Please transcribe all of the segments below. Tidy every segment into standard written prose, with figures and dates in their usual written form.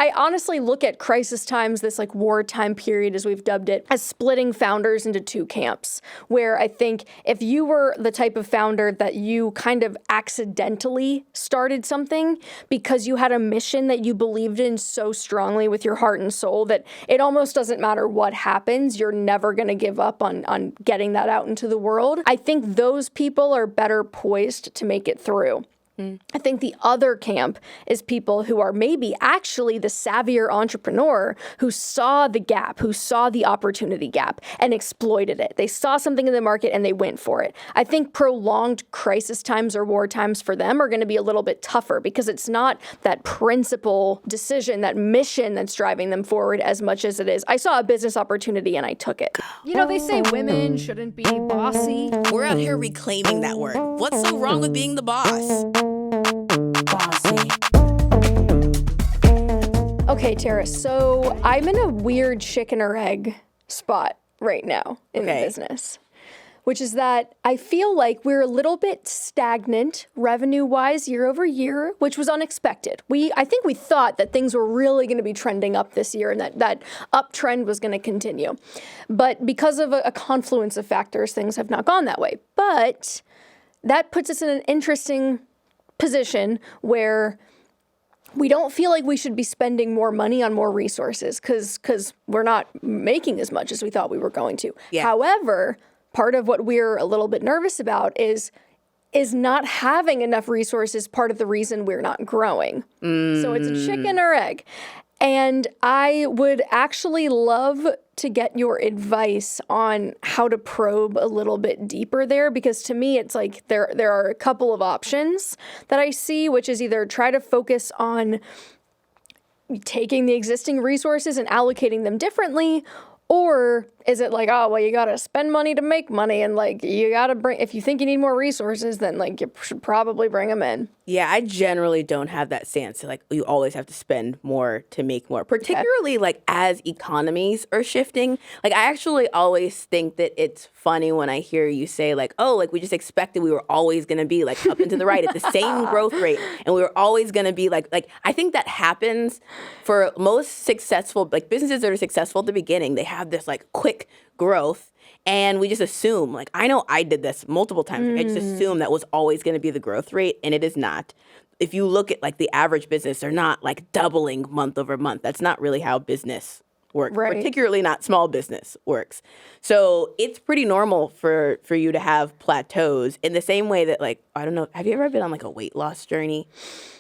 I honestly look at crisis times, this like wartime period, as we've dubbed it, as splitting founders into two camps, where I think if you were the type of founder that you kind of accidentally started something because you had a mission that you believed in so strongly with your heart and soul that it almost doesn't matter what happens, you're never going to give up on getting that out into the world. I think those people are better poised to make it through. I think the other camp is people who are maybe actually the savvier entrepreneur who saw the gap, who saw the opportunity gap and exploited it. They saw something in the market and they went for it. I think prolonged crisis times or war times for them are going to be a little bit tougher because it's not that principal decision, that mission that's driving them forward as much as it is, I saw a business opportunity and I took it. You know, they say women shouldn't be bossy. We're out here reclaiming that word. What's so wrong with being the boss? Bossy. Okay, Tara, so I'm in a weird chicken or egg spot right now in the business, which is that I feel like we're a little bit stagnant revenue-wise year over year, which was unexpected. I think we thought that things were really going to be trending up this year and that uptrend was going to continue. But because of a confluence of factors, things have not gone that way. But that puts us in an interesting position where we don't feel like we should be spending more money on more resources because we're not making as much as we thought we were going to. Yeah. However, part of what we're a little bit nervous about is not having enough resources part of the reason we're not growing. So it's a chicken or egg. And I would actually love to get your advice on how to probe a little bit deeper there, because to me, it's like there are a couple of options that I see, which is either try to focus on taking the existing resources and allocating them differently, or is it like, oh, well, you got to spend money to make money, and like you got to bring, if you think you need more resources, then like you should probably bring them in. Yeah, I generally don't have that stance. Like you always have to spend more to make more, particularly like as economies are shifting. Like I actually always think that it's funny when I hear you say like, oh, like we just expected we were always going to be like up and to the right at the same growth rate. And we were always going to be like I think that happens for most successful, like businesses that are successful at the beginning. They have this like quick growth, and we just assume, like I know I did this multiple times. Like, I just assumed that was always going to be the growth rate, and it is not. If you look at like the average business, they're not like doubling month over month. That's not really how business works, particularly not small business works. So it's pretty normal for you to have plateaus in the same way that like, I don't know, have you ever been on like a weight loss journey?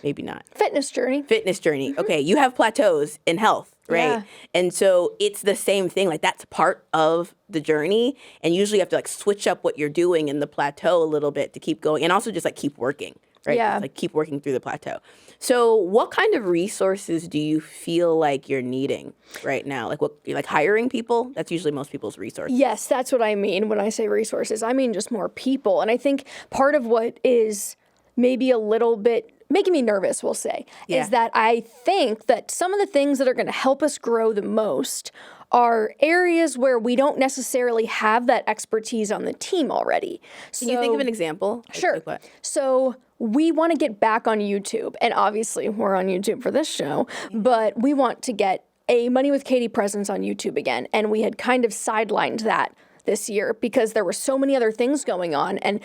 Maybe not. Fitness journey. Mm-hmm. Okay, you have plateaus in health. Right. Yeah. And so it's the same thing. Like that's part of the journey. And usually you have to like switch up what you're doing in the plateau a little bit to keep going. And also just like keep working. Right. Yeah. Just, like keep working through the plateau. So what kind of resources do you feel like you're needing right now? Like what, like hiring people? That's usually most people's resources. Yes, that's what I mean when I say resources. I mean just more people. And I think part of what is maybe a little bit making me nervous, we'll say, is that I think that some of the things that are going to help us grow the most are areas where we don't necessarily have that expertise on the team already. Can you think of an example? Sure. Like what? So we want to get back on YouTube, and obviously we're on YouTube for this show, but we want to get a Money with Katie presence on YouTube again, and we had kind of sidelined that this year because there were so many other things going on, and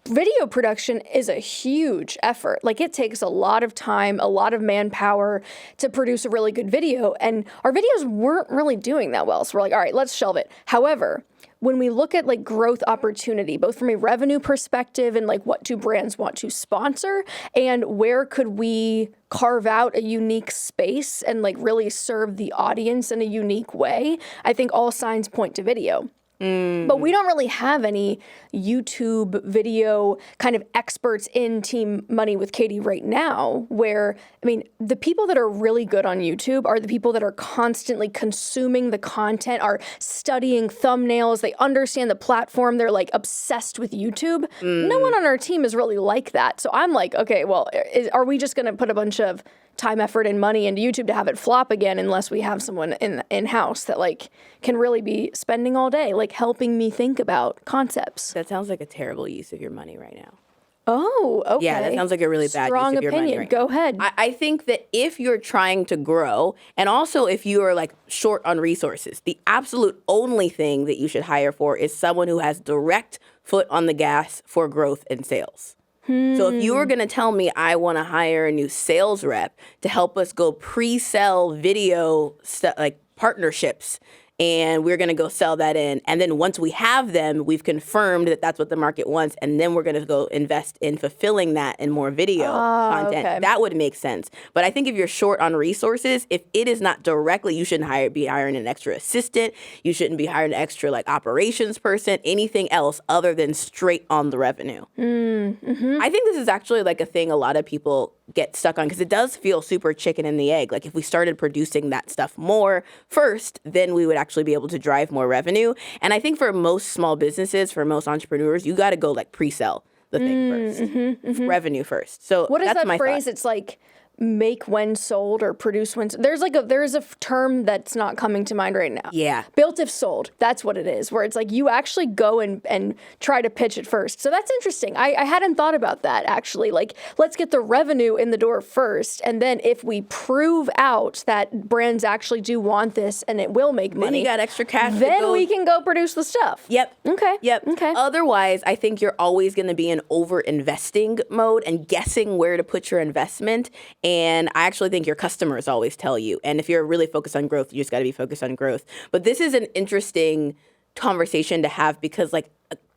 video production is a huge effort. Like it takes a lot of time, a lot of manpower to produce a really good video, and our videos weren't really doing that well. So we're like, all right, let's shelve it. However, when we look at like growth opportunity, both from a revenue perspective and like what do brands want to sponsor and where could we carve out a unique space and like really serve the audience in a unique way, I think all signs point to video. But we don't really have any YouTube video kind of experts in Team Money with Katie right now where, I mean, the people that are really good on YouTube are the people that are constantly consuming the content, are studying thumbnails, they understand the platform, they're like obsessed with YouTube. No one on our team is really like that. So I'm like, okay, well, are we just going to put a bunch of time, effort, and money into YouTube to have it flop again unless we have someone in-house that like can really be spending all day like helping me think about concepts? That sounds like a terrible use of your money right now. Oh, okay. Yeah, that sounds like a really bad Strong use of your money opinion. right Go now. ahead. I think that if you're trying to grow, and also if you are like short on resources, the absolute only thing that you should hire for is someone who has direct foot on the gas for growth and sales. So if you were going to tell me I want to hire a new sales rep to help us go pre-sell video like partnerships, and we're going to go sell that in. And then once we have them, we've confirmed that that's what the market wants. And then we're going to go invest in fulfilling that in more video content. okay. That would make sense. But I think if you're short on resources, if it is not directly, you shouldn't be hiring an extra assistant. You shouldn't be hiring an extra like operations person, anything else other than straight on the revenue. I think this is actually like a thing a lot of people get stuck on because it does feel super chicken and the egg. Like if we started producing that stuff more first, then we would actually be able to drive more revenue. And I think for most small businesses, for most entrepreneurs, you got to go like pre-sell the thing first, revenue first. So What is that's that my phrase? thought. It's like make when sold or produce when. There's a term that's not coming to mind right now. Yeah. Built if sold. That's what it is. Where it's like you actually go and try to pitch it first. So that's interesting. I hadn't thought about that actually. Like let's get the revenue in the door first, and then if we prove out that brands actually do want this and it will make money, Then you got extra cash. to then go- we can go produce the stuff. Yep. Okay. Yep. Okay. Otherwise, I think you're always going to be in over-investing mode and guessing where to put your investment. And I actually think your customers always tell you. And if you're really focused on growth, you just got to be focused on growth. But this is an interesting conversation to have because like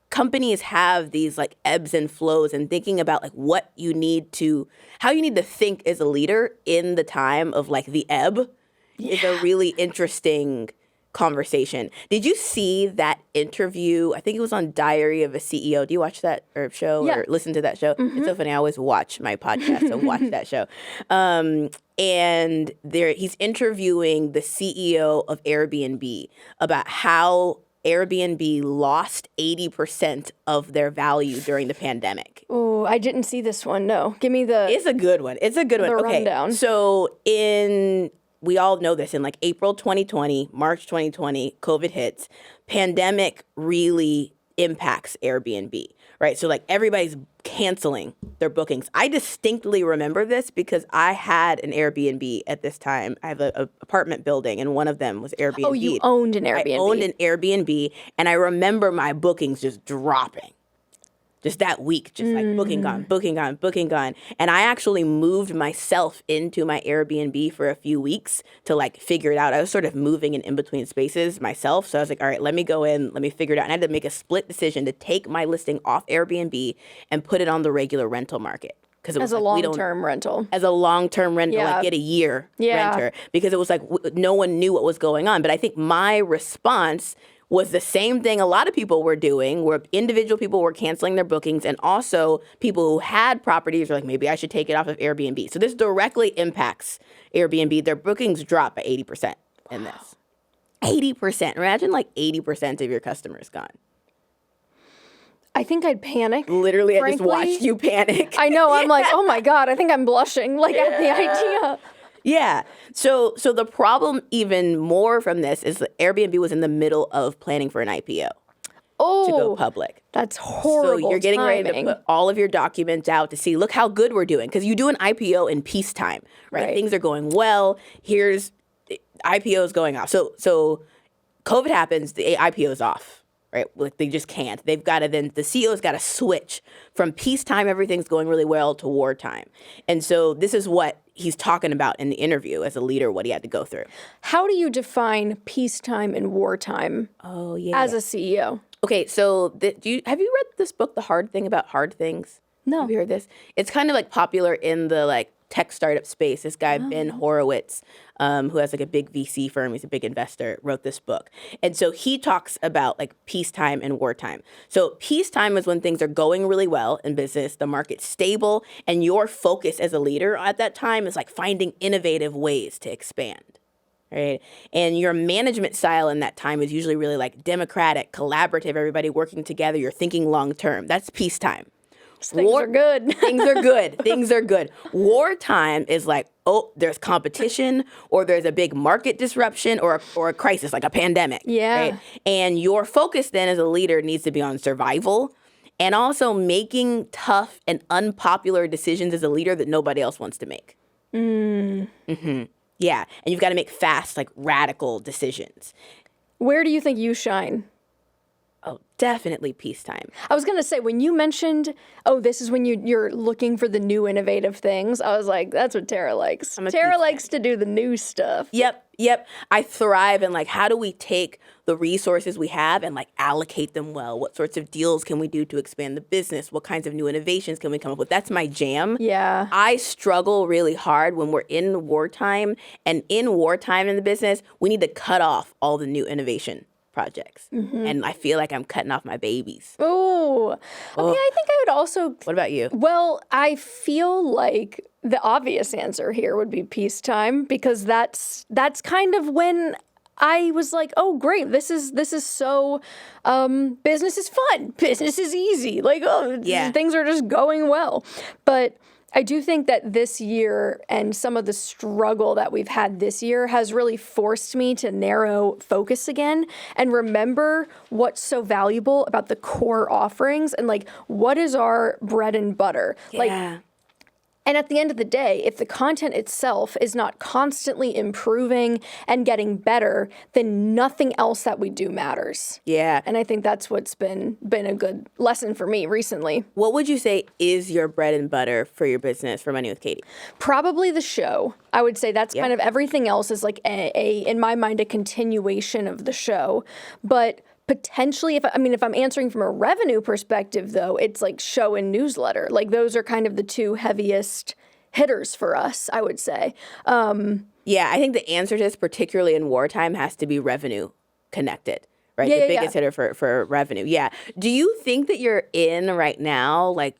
companies have these like ebbs and flows, and thinking about like what you need to, how you need to think as a leader in the time of like the ebb is a really interesting conversation. Did you see that interview? I think it was on Diary of a CEO. Do you watch that show Yeah. or listen to that show? It's so funny. I always watch my podcast, so watch that show. And he's interviewing the CEO of Airbnb about how Airbnb lost 80% of their value during the pandemic. Oh, I didn't see this one. No, give me the. It's a good one. It's a good one. Okay, rundown. so we all know this, in like April 2020, March 2020, COVID hits. Pandemic really impacts Airbnb, right? So like everybody's canceling their bookings. I distinctly remember this because I had an Airbnb at this time. I have an apartment building, and one of them was Airbnb. Oh, you owned an Airbnb. I owned an Airbnb, and I remember my bookings just dropping. Just that week, just like booking gone. And I actually moved myself into my Airbnb for a few weeks to like figure it out. I was sort of moving in between spaces myself. So I was like, all right, let me go in, let me figure it out. And I had to make a split decision to take my listing off Airbnb and put it on the regular rental market. Because it was as a like, long-term rental. as a long-term rental, Yeah. like get a year Yeah. renter, because it was like no one knew what was going on. But I think my response was the same thing a lot of people were doing, where individual people were canceling their bookings, and also people who had properties were like, maybe I should take it off of Airbnb. So this directly impacts Airbnb. Their bookings drop by 80% in this. 80%. Imagine like 80% of your customers gone. I think I'd panic. Literally, I just Frankly, watched you panic. I know. I'm like, oh my God, I think I'm blushing like at the idea. Yeah. So the problem even more from this is that Airbnb was in the middle of planning for an IPO to go Oh, public. that's horrible. So you're getting ready timing. to put all of your documents out to see, look how good we're doing. Because you do an IPO in peacetime, right? Right. Things are going well. Here's IPO is going off. So COVID happens, the IPO is off, right? Like they just can't. They've got to then, the CEO's got to switch from peacetime, everything's going really well, to wartime. And so this is what he's talking about in the interview as a leader, what he had to go through. How do you define peacetime and wartime Oh, yeah. as a CEO? Okay, so have you read this book, The Hard Thing About Hard Things? No. Have you heard this? It's kind of like popular in the like tech startup space. This guy, Ben Horowitz, who has like a big VC firm, he's a big investor, wrote this book. And so he talks about like peacetime and wartime. So peacetime is when things are going really well in business, the market's stable, and your focus as a leader at that time is like finding innovative ways to expand. Right. And your management style in that time is usually really like democratic, collaborative, everybody working together. You're thinking long term. That's peacetime. Things are good. Things are good. Things are good. Wartime is like, oh, there's competition, or there's a big market disruption, or a crisis like a pandemic. Yeah. Right? And your focus then as a leader needs to be on survival and also making tough and unpopular decisions as a leader that nobody else wants to make. Yeah, and you've got to make fast, like radical decisions. Where do you think you shine? Oh, definitely peacetime. I was going to say, when you mentioned, oh, this is when you're looking for the new innovative things, I was like, that's what Tara likes. Tara likes to do the new stuff. Yep. I thrive in like, how do we take the resources we have and like allocate them well? What sorts of deals can we do to expand the business? What kinds of new innovations can we come up with? That's my jam. Yeah. I struggle really hard when we're in wartime, and in wartime in the business, we need to cut off all the new innovation projects. And I feel like I'm cutting off my babies. Oh, okay. I think I would also. What about you? Well, I feel like the obvious answer here would be peacetime, because that's kind of when I was like, oh, great, this is so, business is fun, business is easy, like, oh, Yeah. things are just going well. But I do think that this year and some of the struggle that we've had this year has really forced me to narrow focus again and remember what's so valuable about the core offerings and like what is our bread and butter. Like, Yeah. and at the end of the day, if the content itself is not constantly improving and getting better, then nothing else that we do matters. Yeah. And I think that's what's been a good lesson for me recently. What would you say is your bread and butter for your business, for Money with Katie? Probably the show. I would say that's kind of everything else is like in my mind, a continuation of the show. But potentially, if I'm answering from a revenue perspective, though, it's like show and newsletter. Like those are kind of the two heaviest hitters for us, I would say. Yeah, I think the answer to this, particularly in wartime, has to be revenue connected, right? Yeah, the yeah, biggest hitter for revenue. Yeah. Do you think that you're in right now, like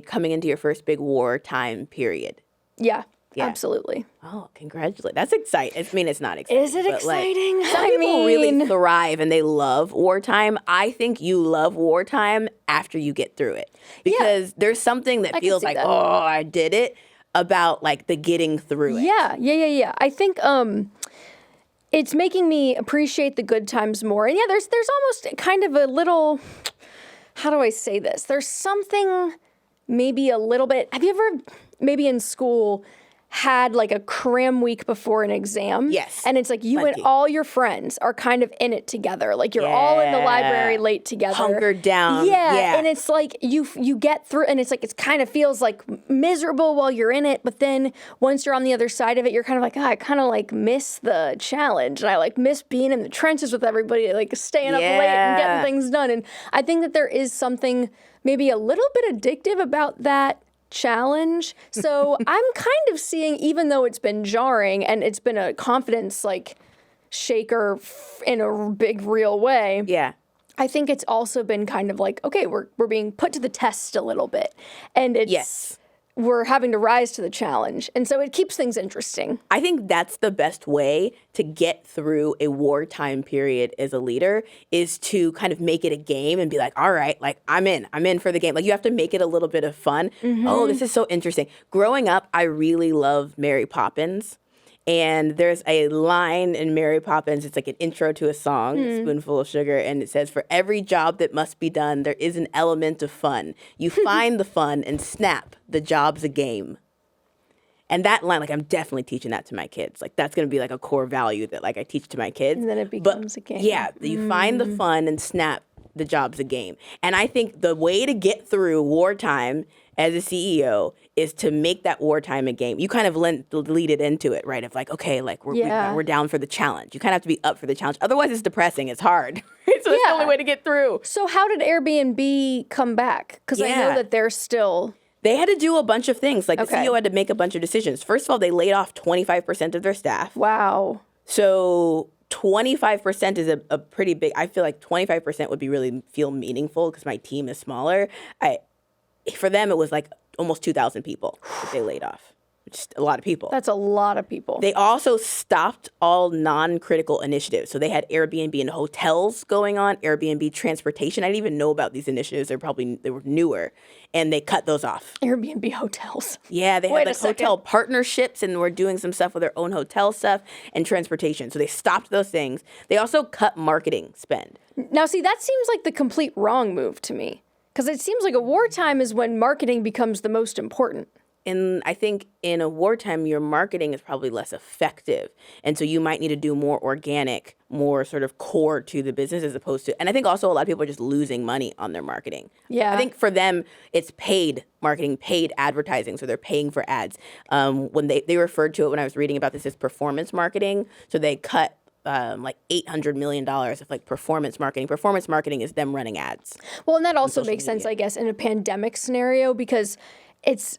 coming into your first big wartime period? Yeah. Absolutely. Oh, congratulations. That's exciting. I mean, it's not exciting. Is it but, like, exciting? some people really thrive and they love wartime. I think you love wartime after you get through it. Because there's something that feels like, oh, I did it, about like the getting through it. Yeah. I think it's making me appreciate the good times more. And yeah, there's almost kind of a little, how do I say this? There's something maybe a little bit, have you ever maybe in school had like a cram week before an exam? Yes. And it's like you and all your friends are kind of in it together. Like you're all in the library late together. Hunkered down. Yeah. And it's like you get through, and it's like it kind of feels like miserable while you're in it. But then once you're on the other side of it, you're kind of like, I kind of like miss the challenge. And I like miss being in the trenches with everybody, like staying up late and getting things done. And I think that there is something maybe a little bit addictive about that challenge. So I'm kind of seeing, even though it's been jarring and it's been a confidence like shaker in a big real way. Yeah. I think it's also been kind of like, okay, we're being put to the test a little bit, and it's we're having to rise to the challenge. And so it keeps things interesting. I think that's the best way to get through a wartime period as a leader, is to kind of make it a game and be like, all right, like I'm in for the game. Like you have to make it a little bit of fun. Oh, this is so interesting. Growing up, I really loved Mary Poppins. And there's a line in Mary Poppins, it's like an intro to a song, A Spoonful of Sugar, and it says, for every job that must be done, there is an element of fun. You find the fun and snap, the job's a game. And that line, like I'm definitely teaching that to my kids. Like that's going to be like a core value that like I teach to my kids. And then it becomes a game. Yeah, you find the fun and snap, the job's a game. And I think the way to get through wartime as a CEO is to make that wartime a game. You kind of lead it into it, right? Of like, okay, like we're down for the challenge. You kind of have to be up for the challenge. Otherwise, it's depressing. It's hard. So it's the only way to get through. So how did Airbnb come back? Because I know that they're still... They had to do a bunch of things. Like the CEO had to make a bunch of decisions. First of all, they laid off 25% of their staff. Wow. So 25% is a pretty big, I feel like 25% would be really feel meaningful because my team is smaller. For them, it was like almost 2,000 people that they laid off. Just a lot of people. That's a lot of people. They also stopped all non-critical initiatives. So they had Airbnb and hotels going on, Airbnb transportation. I didn't even know about these initiatives. They were newer, and they cut those off. Airbnb hotels. Yeah, they had like hotel partnerships, and were doing some stuff with their own hotel stuff and transportation. So they stopped those things. They also cut marketing spend. Now, see, that seems like the complete wrong move to me. Because it seems like a wartime is when marketing becomes the most important. And I think in a wartime, your marketing is probably less effective. And so you might need to do more organic, more sort of core to the business as opposed to, and I think also a lot of people are just losing money on their marketing. Yeah. I think for them, it's paid marketing, paid advertising. So they're paying for ads. When they referred to it when I was reading about this as performance marketing. So they cut like $800 million of like performance marketing. Performance marketing is them running ads. Well, and that also makes sense, I guess, in a pandemic scenario because it's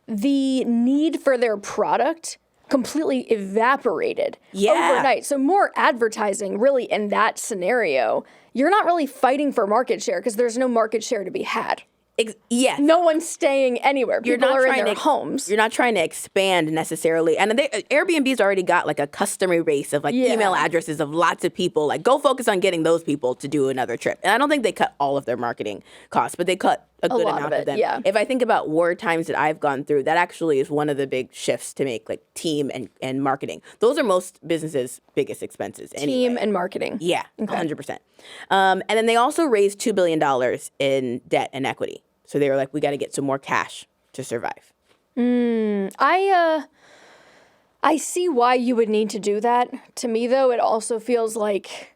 the need for their product completely evaporated overnight. So more advertising really in that scenario. You're not really fighting for market share because there's no market share to be had. Yes. No one's staying anywhere. People are in their homes. You're not trying to expand necessarily. And Airbnb's already got like a customer base of like email addresses of lots of people. Like go focus on getting those people to do another trip. And I don't think they cut all of their marketing costs, but they cut a good amount of them. Yeah. If I think about war times that I've gone through, that actually is one of the big shifts to make, like team and marketing. Those are most businesses' biggest expenses anyway. Team and marketing. Yeah, 100%. And then they also raised $2 billion in debt and equity. So they were like, we got to get some more cash to survive. I see why you would need to do that. To me, though, it also feels like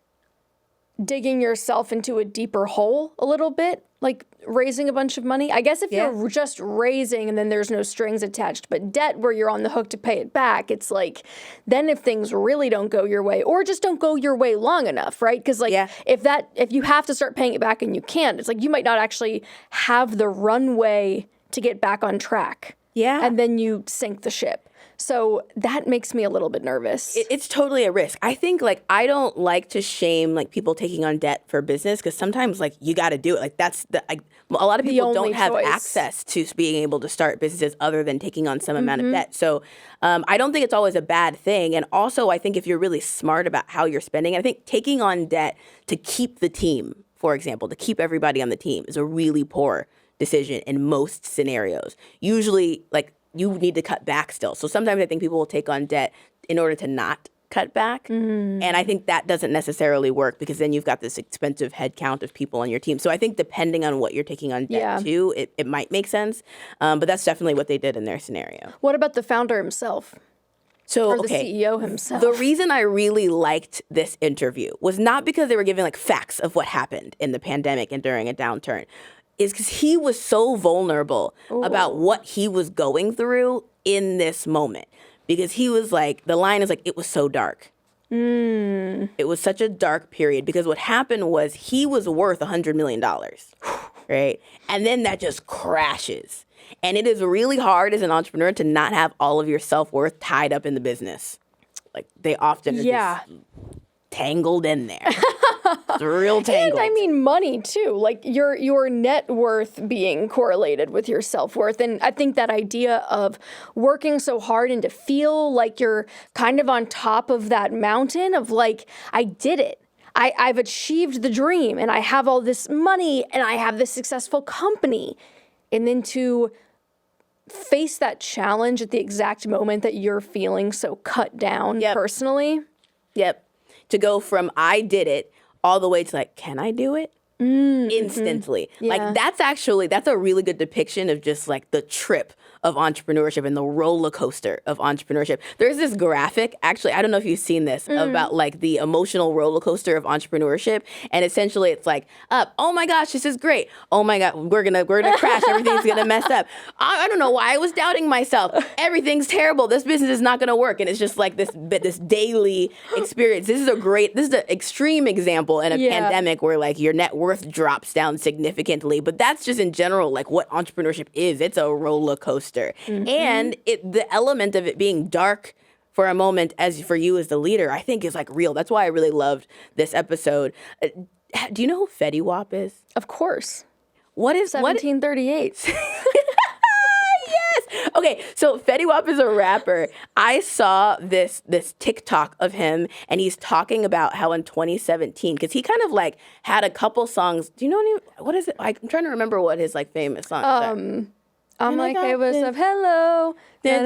digging yourself into a deeper hole a little bit, like raising a bunch of money. I guess if you're just raising and then there's no strings attached, but debt where you're on the hook to pay it back, it's like, then if things really don't go your way or just don't go your way long enough, right? Because like if you have to start paying it back and you can't, it's like you might not actually have the runway to get back on track. Yeah. And then you sink the ship. So that makes me a little bit nervous. It's totally a risk. I think like I don't like to shame like people taking on debt for business because sometimes like you got to do it. Like that's a lot of people don't have access to being able to start businesses other than taking on some amount of debt. So I don't think it's always a bad thing. And also I think if you're really smart about how you're spending, I think taking on debt to keep the team, for example, to keep everybody on the team is a really poor decision in most scenarios. Usually like you need to cut back still. So sometimes I think people will take on debt in order to not cut back. And I think that doesn't necessarily work because then you've got this expensive head count of people on your team. So I think depending on what you're taking on debt to, it might make sense. But that's definitely what they did in their scenario. What about the founder himself? Or the CEO himself? The reason I really liked this interview was not because they were giving like facts of what happened in the pandemic and during a downturn. Is because he was so vulnerable about what he was going through in this moment. Because he was like, the line is like, it was so dark. It was such a dark period because what happened was he was worth $100 million, right? And then that just crashes. And it is really hard as an entrepreneur to not have all of your self-worth tied up in the business. Like they often are just tangled in there. It's real tangled. And I mean money too, like your net worth being correlated with your self-worth. And I think that idea of working so hard and to feel like you're kind of on top of that mountain of like, I did it. I've achieved the dream and I have all this money and I have this successful company. And then to face that challenge at the exact moment that you're feeling so cut down personally. To go from I did it all the way to like, can I do it? Instantly. Like that's a really good depiction of just like the trip of entrepreneurship and the roller coaster of entrepreneurship. There's this graphic, actually, I don't know if you've seen this, about like the emotional roller coaster of entrepreneurship. And essentially it's like up, oh my gosh, this is great. Oh my God, we're gonna crash, everything's gonna mess up. I don't know why I was doubting myself. Everything's terrible. This business is not gonna work. And it's just like this daily experience. This is an extreme example in a pandemic where like your net worth drops down significantly. But that's just in general like what entrepreneurship is. It's a roller coaster. And the element of it being dark for a moment as for you as the leader, I think is like real. That's why I really loved this episode. Do you know who Fetty Wap is? Of course. What is 1738? Yes. Okay, so Fetty Wap is a rapper. I saw this TikTok of him, and he's talking about how in 2017, because he kind of like had a couple songs. Do you know what is it? I'm trying to remember what his like famous songs are. I'm like, hey, what's up? Hello. Yes.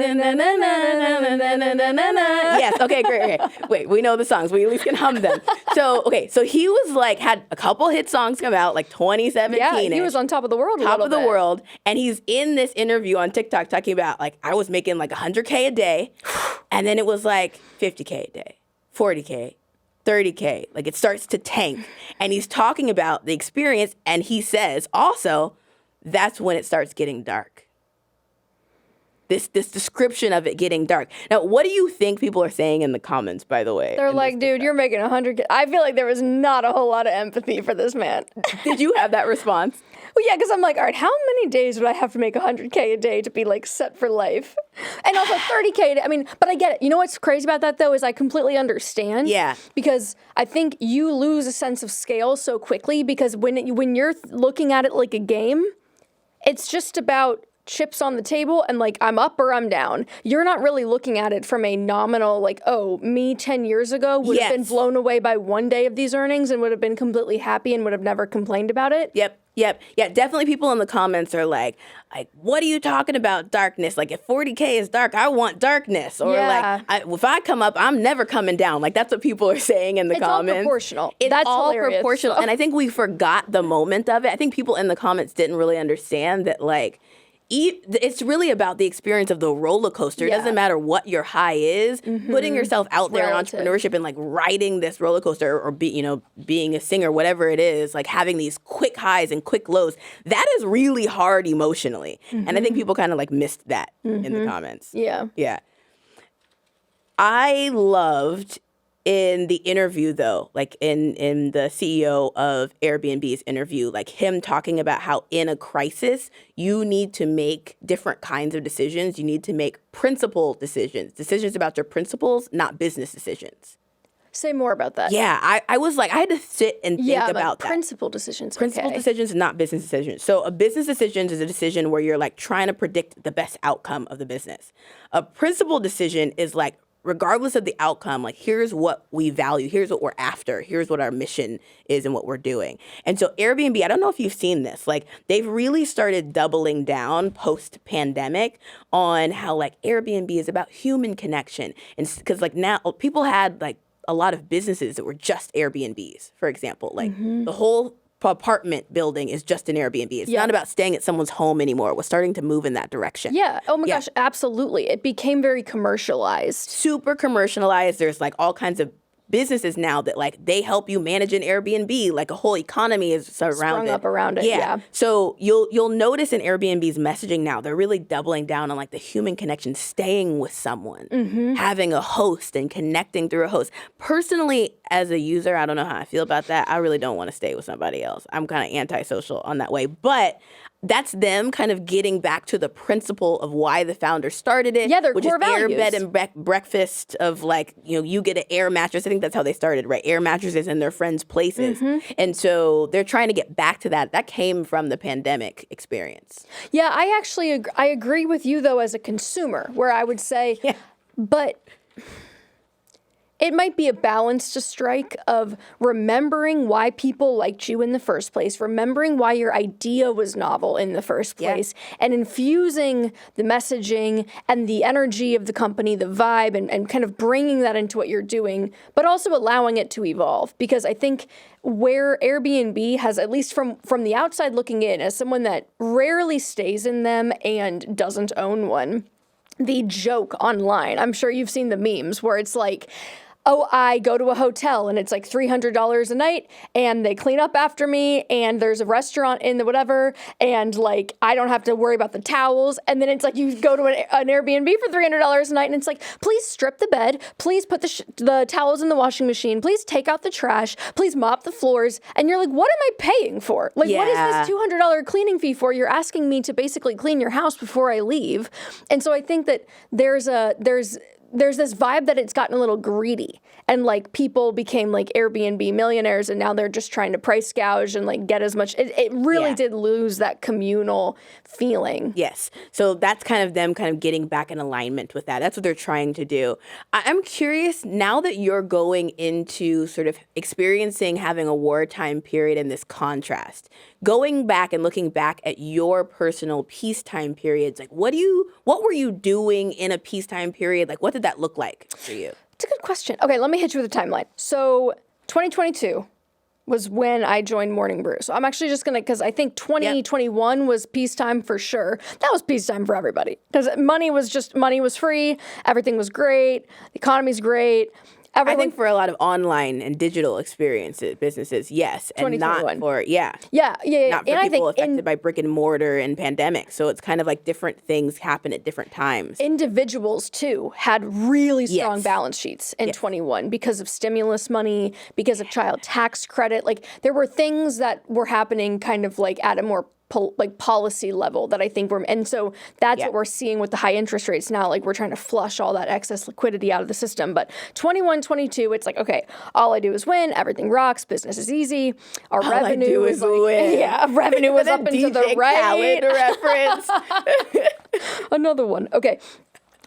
Okay. Great. Wait, we know the songs. We at least can hum them. So he was like, had a couple hit songs come out, like 2017. Yeah, he was on top of the world. Top of the world, and he's in this interview on TikTok talking about like I was making like $100K a day, and then it was like $50K a day, $40K. $30K, like it starts to tank, and he's talking about the experience, and he says also that's when it starts getting dark. This description of it getting dark. Now, what do you think people are saying in the comments, by the way? They're like, dude, you're making $100K. I feel like there was not a whole lot of empathy for this man. Did you have that response? Well, yeah, because I'm like, all right, how many days would I have to make $100K a day to be like set for life? And also $30K. I mean, but I get it. You know what's crazy about that though is I completely understand. Yeah. Because I think you lose a sense of scale so quickly because when you're looking at it like a game, it's just about chips on the table and like I'm up or I'm down. You're not really looking at it from a nominal like, oh, me 10 years ago would have been blown away by one day of these earnings and would have been completely happy and would have never complained about it. Yep. Yeah, definitely people in the comments are like, what are you talking about darkness? Like, if 40K is dark, I want darkness. Or like, if I come up, I'm never coming down. Like, that's what people are saying in the comments. It's all proportional. It's all hilarious. proportional. And I think we forgot the moment of it. I think people in the comments didn't really understand that, like, it's really about the experience of the roller coaster. It doesn't matter what your high is. Putting yourself out there in entrepreneurship and like riding this roller coaster or being a singer, whatever it is, like having these quick highs and quick lows, that is really hard emotionally. And I think people kind of like missed that in the comments. Yeah. Yeah. I loved in the interview though, like in the CEO of Airbnb's interview, like him talking about how in a crisis, you need to make different kinds of decisions. You need to make principled decisions about your principles, not business decisions. Say more about that. Yeah, I was like, I had to sit and think about that. Principled decisions. Principled decisions, not business decisions. So a business decision is a decision where you're like trying to predict the best outcome of the business. A principled decision is like, regardless of the outcome, like here's what we value, here's what we're after, here's what our mission is and what we're doing. And so Airbnb, I don't know if you've seen this, like they've really started doubling down post-pandemic on how like Airbnb is about human connection. And because like now people had like a lot of businesses that were just Airbnbs, for example, like the whole apartment building is just an Airbnb. It's not about staying at someone's home anymore. We're starting to move in that direction. Yeah. Oh my gosh, absolutely. It became very commercialized. Super commercialized. There's like all kinds of businesses now that like they help you manage an Airbnb. Like a whole economy is sprung up around it. Yeah. So you'll notice in Airbnb's messaging now, they're really doubling down on like the human connection, staying with someone, having a host and connecting through a host. Personally, as a user, I don't know how I feel about that. I really don't want to stay with somebody else. I'm kind of antisocial on that way, but that's them kind of getting back to the principle of why the founder started it. Yeah, their which core is values. Air bed and breakfast of like, you get an air mattress. I think that's how they started, right? Air mattresses in their friends' places. And so they're trying to get back to that. That came from the pandemic experience. Yeah, I actually I agree with you though as a consumer, where I would say, but it might be a balance to strike of remembering why people liked you in the first place, remembering why your idea was novel in the first place, and infusing the messaging and the energy of the company, the vibe, and kind of bringing that into what you're doing, but also allowing it to evolve. Because I think where Airbnb has, at least from the outside looking in, as someone that rarely stays in them and doesn't own one, the joke online, I'm sure you've seen the memes where it's like, oh, I go to a hotel and it's like $300 a night and they clean up after me and there's a restaurant in the whatever and like I don't have to worry about the towels. And then it's like you go to an Airbnb for $300 a night and it's like, please strip the bed, please put the towels in the washing machine, please take out the trash, please mop the floors. And you're like, what am I paying for? Like, what is this $200 cleaning fee for? You're asking me to basically clean your house before I leave. And so I think that there's there's this vibe that it's gotten a little greedy, and like people became like Airbnb millionaires, and now they're just trying to price gouge and like get as much. It really did lose that communal feeling. Yes. So that's kind of them kind of getting back in alignment with that. That's what they're trying to do. I'm curious, now that you're going into sort of experiencing having a wartime period and this contrast, going back and looking back at your personal peacetime periods, like what were you doing in a peacetime period? Like what did that look like for you? It's a good question. Okay, let me hit you with a timeline. So 2022 was when I joined Morning Brew. So I'm actually just going to, because I think 2021 was peacetime for sure. That was peacetime for everybody. Because money was free. Everything was great. The economy's great. I think for a lot of online and digital businesses, yes, and not for not for and people affected by brick and mortar and pandemic. So it's kind of like different things happen at different times. Individuals too had really strong balance sheets in 21 because of stimulus money, because of child tax credit. Like there were things that were happening kind of like at a more policy level that I think and so that's what we're seeing with the high interest rates now. Like we're trying to flush all that excess liquidity out of the system. But 21, 22, it's like, okay, all I do is win. Everything rocks. Business is easy. Our revenue is win. Yeah, revenue was up into the right. Reference. Another one. Okay,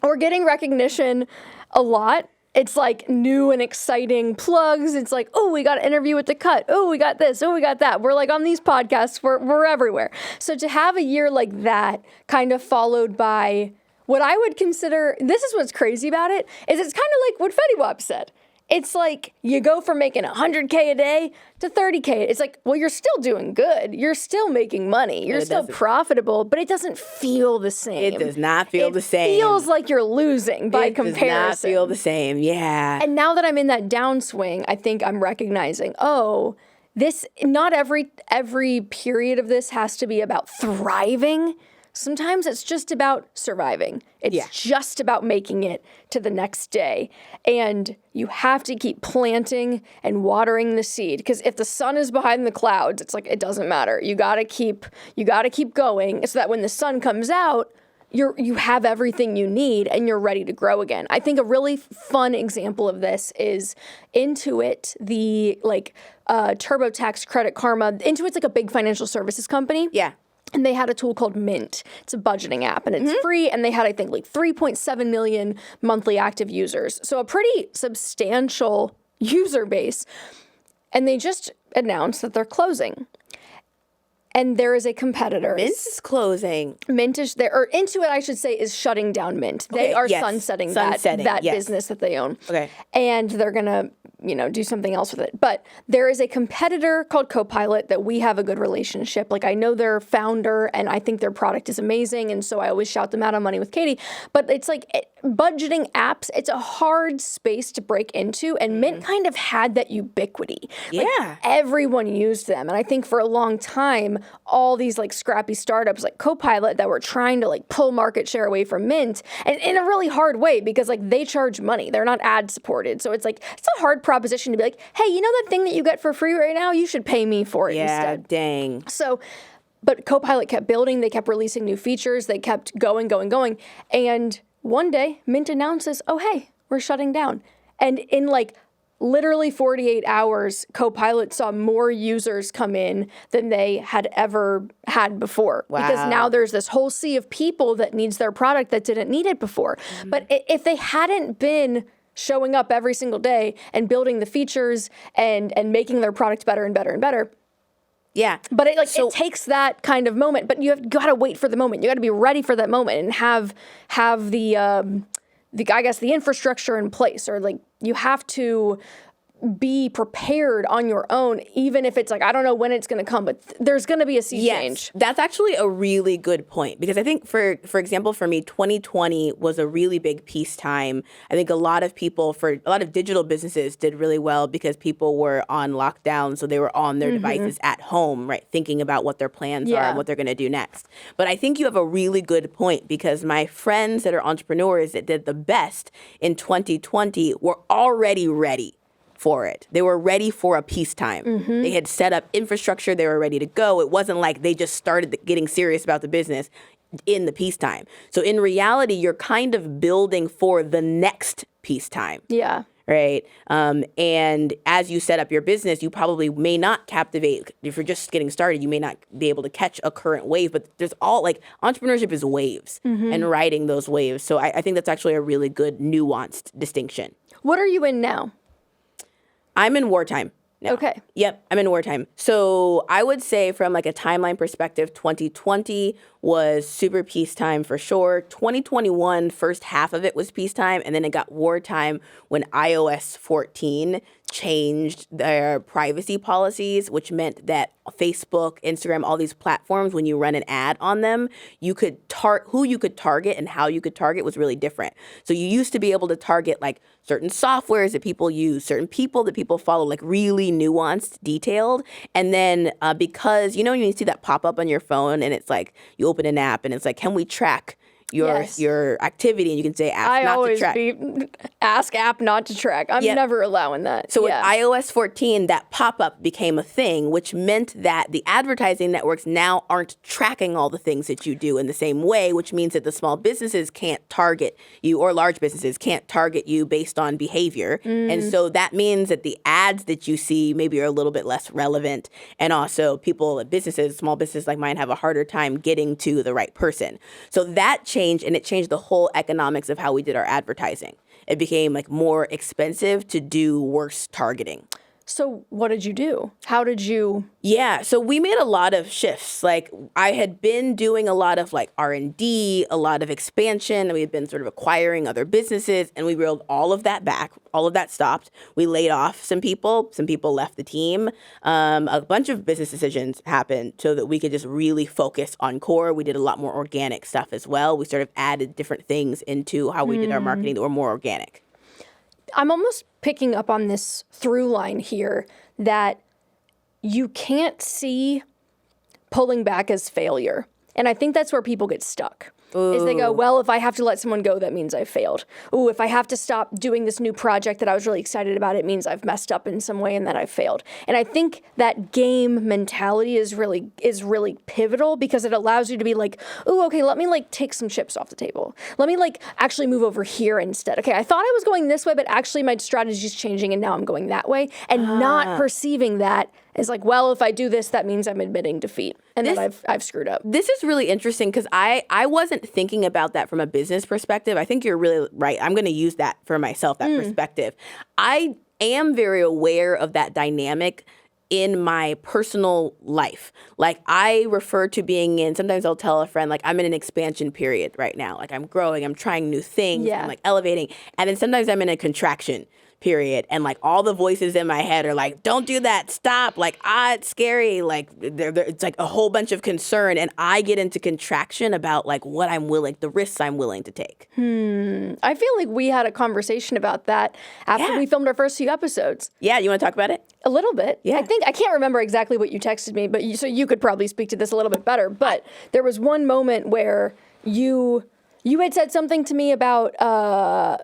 we're getting recognition a lot. It's like new and exciting plugs. It's like, oh, we got an interview with The Cut. Oh, we got this. Oh, we got that. We're like on these podcasts. We're everywhere. So to have a year like that kind of followed by what I would consider, this is what's crazy about it, is it's kind of like what Fetty Wap said. It's like you go from making $100K a day to $30K. It's like, well, you're still doing good. You're still making money. You're still profitable, but it doesn't feel the same. It does not feel the same. It feels like you're losing by comparison. It does not feel the same, yeah. And now that I'm in that downswing, I think I'm recognizing, not every period of this has to be about thriving. Sometimes it's just about surviving. It's just about making it to the next day. And you have to keep planting and watering the seed. Because if the sun is behind the clouds, it's like, it doesn't matter. You gotta keep going so that when the sun comes out, you have everything you need and you're ready to grow again. I think a really fun example of this is Intuit, the TurboTax Credit Karma. Intuit's like a big financial services company. Yeah. And they had a tool called Mint. It's a budgeting app, and it's free. And they had, I think, like 3.7 million monthly active users. So a pretty substantial user base. And they just announced that they're closing. And there is a competitor. Mint is closing. Mint is there, or Intuit, I should say, is shutting down Mint. They are sunsetting that business that they own. Okay. And they're going to, do something else with it. But there is a competitor called Copilot that we have a good relationship. Like I know their founder and I think their product is amazing. And so I always shout them out on Money with Katie. But it's like budgeting apps, it's a hard space to break into. And Mint kind of had that ubiquity. Like everyone used them. And I think for a long time, all these like scrappy startups like Copilot that were trying to like pull market share away from Mint, and in a really hard way because like they charge money. They're not ad supported. So it's like, it's a hard proposition to be like, hey, you know that thing that you get for free right now? You should pay me for it instead. Yeah, dang. So, but Copilot kept building. They kept releasing new features. They kept going. And one day, Mint announces, oh, hey, we're shutting down. And in like literally 48 hours, Copilot saw more users come in than they had ever had before. Wow. Because now there's this whole sea of people that needs their product that didn't need it before. But if they hadn't been showing up every single day and building the features and making their product better and better and better. Yeah. But it takes that kind of moment, but you've got to wait for the moment. You got to be ready for that moment and have the I guess the infrastructure in place, or like you have to be prepared on your own, even if it's like, I don't know when it's going to come, but there's going to be a sea change. That's actually a really good point, because I think for example, for me, 2020 was a really big peacetime. I think a lot of digital businesses did really well because people were on lockdown. So they were on their devices at home, right? Thinking about what their plans are and what they're going to do next. But I think you have a really good point, because my friends that are entrepreneurs that did the best in 2020 were already ready for it. They were ready for a peacetime. They had set up infrastructure. They were ready to go. It wasn't like they just started getting serious about the business in the peacetime. So in reality, you're kind of building for the next peacetime. Yeah. Right. And as you set up your business, you probably may not captivate. If you're just getting started, you may not be able to catch a current wave. But there's all like entrepreneurship is waves and riding those waves. So I think that's actually a really good nuanced distinction. What are you in now? I'm in wartime now. Okay. Yep, I'm in wartime. So I would say from like a timeline perspective, 2020 was super peacetime for sure. 2021, first half of it was peacetime, and then it got wartime when iOS 14 changed their privacy policies, which meant that Facebook, Instagram, all these platforms, when you run an ad on them, you could who you could target and how you could target was really different. So you used to be able to target like certain softwares that people use, certain people that people follow, like really nuanced, detailed. And then because, you see that pop up on your phone and it's like you open an app and it's like, can we track your activity? And you can say ask not to track. Ask app not to track. I'm never allowing that. So with iOS 14, that pop-up became a thing, which meant that the advertising networks now aren't tracking all the things that you do in the same way, which means that the small businesses can't target you, or large businesses can't target you based on behavior. And so that means that the ads that you see maybe are a little bit less relevant. And also businesses, small businesses like mine, have a harder time getting to the right person. So that changed, and it changed the whole economics of how we did our advertising. It became like more expensive to do worse targeting. So what did you do? How did you? Yeah, so we made a lot of shifts. Like I had been doing a lot of like R&D, a lot of expansion, and we had been sort of acquiring other businesses, and we reeled all of that back. All of that stopped. We laid off some people. Some people left the team. A bunch of business decisions happened so that we could just really focus on core. We did a lot more organic stuff as well. We sort of added different things into how we did our marketing that were more organic. I'm almost picking up on this through line here that you can't see pulling back as failure. And I think that's where people get stuck. Is they go, well, if I have to let someone go, that means I failed. Ooh, if I have to stop doing this new project that I was really excited about, it means I've messed up in some way and that I failed. And I think that game mentality is really pivotal because it allows you to be like, ooh, okay, let me like take some chips off the table. Let me like actually move over here instead. Okay, I thought I was going this way, but actually my strategy is changing and now I'm going that way. And not perceiving that as like, well, if I do this, that means I'm admitting defeat and that I've screwed up. This is really interesting because I wasn't thinking about that from a business perspective. I think you're really right. I'm going to use that for myself, that perspective. I am very aware of that dynamic in my personal life. Like I refer to sometimes I'll tell a friend, like I'm in an expansion period right now. Like I'm growing, I'm trying new things, I'm like elevating. And then sometimes I'm in a contraction period. And like all the voices in my head are like, don't do that, stop. Like, it's scary. Like it's like a whole bunch of concern. And I get into contraction about like what I'm willing, the risks I'm willing to take. I feel like we had a conversation about that after we filmed our first few episodes. Yeah, you want to talk about it? A little bit. Yeah. I can't remember exactly what you texted me, but so you could probably speak to this a little bit better. But there was one moment where you had said something to me about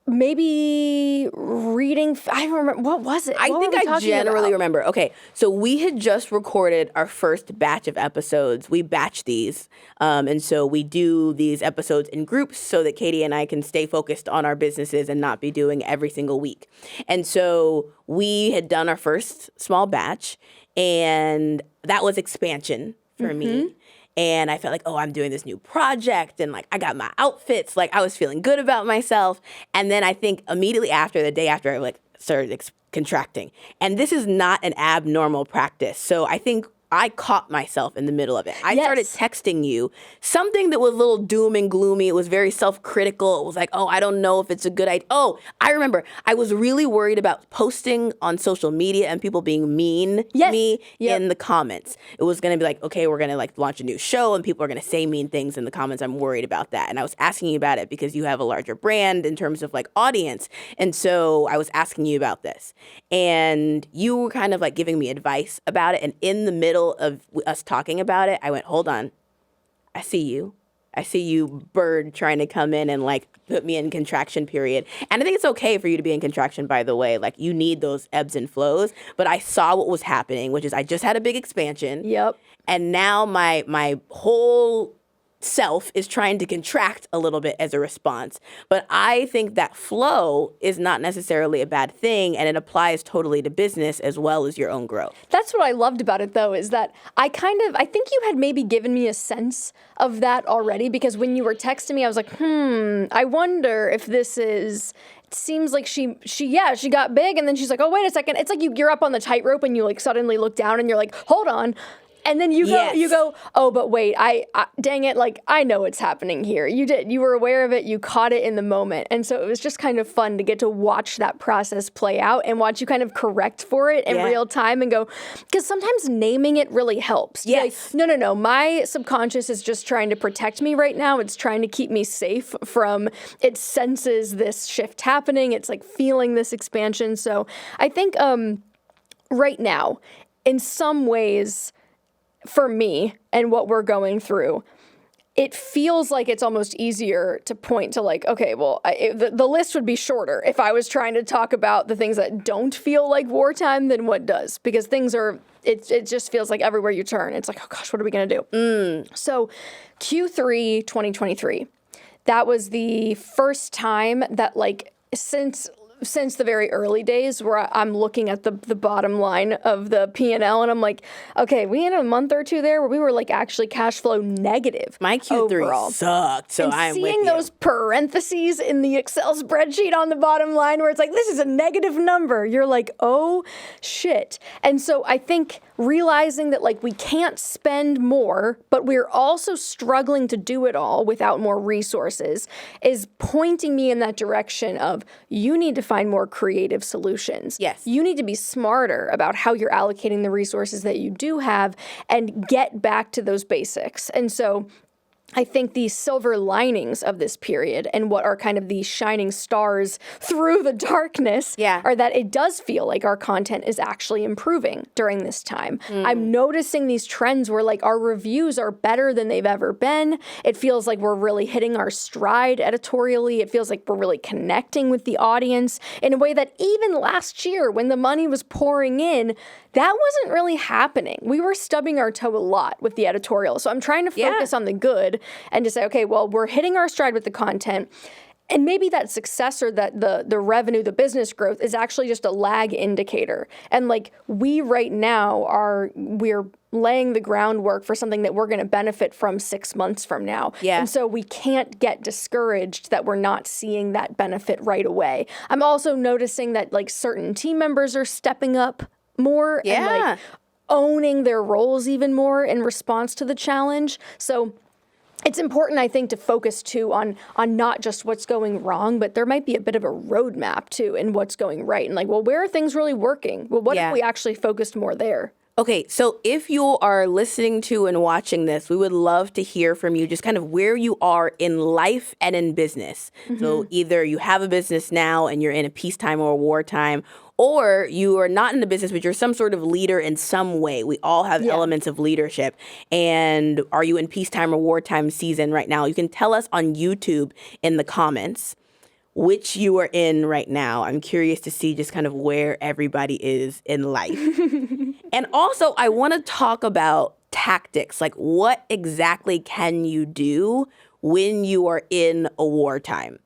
maybe reading. I don't remember. What was it? I think I generally remember. Okay, so we had just recorded our first batch of episodes. We batch these. And so we do these episodes in groups so that Katie and I can stay focused on our businesses and not be doing every single week. And so we had done our first small batch, and that was expansion for me. And I felt like, oh, I'm doing this new project and like I got my outfits. Like I was feeling good about myself. And then I think immediately after, the day after, I like started contracting. And this is not an abnormal practice. So I think I caught myself in the middle of it. I started texting you something that was a little doom and gloomy. It was very self-critical. It was like, oh, I don't know if it's a good idea. Oh, I remember. I was really worried about posting on social media and people being mean to me in the comments. It was going to be like, okay, we're going to like launch a new show and people are going to say mean things in the comments. I'm worried about that. And I was asking you about it because you have a larger brand in terms of like audience. And so I was asking you about this. And you were kind of like giving me advice about it. And in the middle of us talking about it, I went, hold on. I see you, bird, trying to come in and like put me in contraction period. And I think it's okay for you to be in contraction, by the way. Like you need those ebbs and flows. But I saw what was happening, which is I just had a big expansion. Yep. And now my whole self is trying to contract a little bit as a response. But I think that flow is not necessarily a bad thing, and it applies totally to business as well as your own growth. That's what I loved about it, though, is that I think you had maybe given me a sense of that already, because when you were texting me, I was like, I wonder if this is... It seems like she got big, and then she's like, oh, wait a second. It's like you're up on the tightrope and you like suddenly look down and you're like, hold on. And then you go, oh, but wait, I dang it, like, I know what's happening here. You were aware of it, you caught it in the moment. And so it was just kind of fun to get to watch that process play out and watch you kind of correct for it in real time and go, because sometimes naming it really helps. Yes. Like, no, my subconscious is just trying to protect me right now. It's trying to keep me safe from, it senses this shift happening. It's like feeling this expansion. So I think right now, in some ways, for me and what we're going through, it feels like it's almost easier to point to like, okay, well, the list would be shorter if I was trying to talk about the things that don't feel like wartime than what does, because things are, it just feels like everywhere you turn, it's like, oh gosh, what are we going to do? So Q3 2023, that was the first time that like, since the very early days where I'm looking at the bottom line of the P&L and I'm like, okay, we had a month or two there where we were like actually cash flow negative. My Q3 overall. sucked, so and I'm with you. seeing those parentheses in the Excel spreadsheet on the bottom line where it's like, this is a negative number, you're like, oh shit. And so I think realizing that like we can't spend more, but we're also struggling to do it all without more resources is pointing me in that direction of you need to find more creative solutions. Yes. You need to be smarter about how you're allocating the resources that you do have and get back to those basics. And so I think the silver linings of this period and what are kind of the shining stars through the darkness are that it does feel like our content is actually improving during this time. I'm noticing these trends where like our reviews are better than they've ever been. It feels like we're really hitting our stride editorially. It feels like we're really connecting with the audience in a way that even last year when the money was pouring in, that wasn't really happening. We were stubbing our toe a lot with the editorial. So I'm trying to focus on the good and to say, okay, well, we're hitting our stride with the content. And maybe that success or that the revenue, the business growth is actually just a lag indicator. And like we right now we're laying the groundwork for something that we're going to benefit from 6 months from now. Yeah. And so we can't get discouraged that we're not seeing that benefit right away. I'm also noticing that like certain team members are stepping up more and like owning their roles even more in response to the challenge. So it's important, I think, to focus too on not just what's going wrong, but there might be a bit of a roadmap too in what's going right. And like, well, where are things really working? Well, what if we actually focused more there? Okay, so if you are listening to and watching this, we would love to hear from you just kind of where you are in life and in business. So either you have a business now and you're in a peacetime or a wartime, or you are not in the business, but you're some sort of leader in some way. We all have elements of leadership. And are you in peacetime or wartime season right now? You can tell us on YouTube in the comments which you are in right now. I'm curious to see just kind of where everybody is in life. And also, I want to talk about tactics. Like, what exactly can you do when you are in a wartime?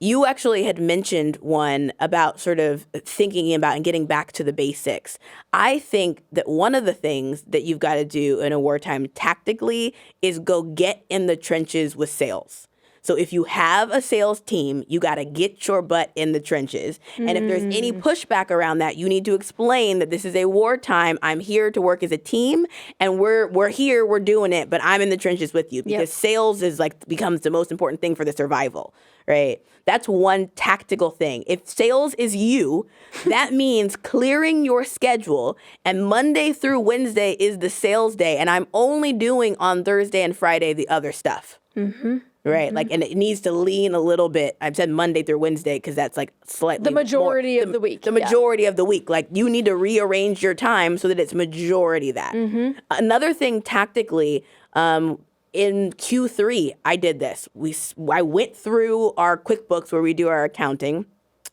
You actually had mentioned one about sort of thinking about and getting back to the basics. I think that one of the things that you've got to do in a wartime tactically is go get in the trenches with sales. So if you have a sales team, you got to get your butt in the trenches. And if there's any pushback around that, you need to explain that this is a wartime. I'm here to work as a team, and we're here, we're doing it, but I'm in the trenches with you because sales is like becomes the most important thing for the survival, right? That's one tactical thing. If sales is you, that means clearing your schedule, and Monday through Wednesday is the sales day, and I'm only doing on Thursday and Friday the other stuff. Right, like, and it needs to lean a little bit. I've said Monday through Wednesday because that's like slightly the majority of the week. The majority of the week. Like, you need to rearrange your time so that it's majority that. Another thing tactically, in Q3, I did this. I went through our QuickBooks where we do our accounting,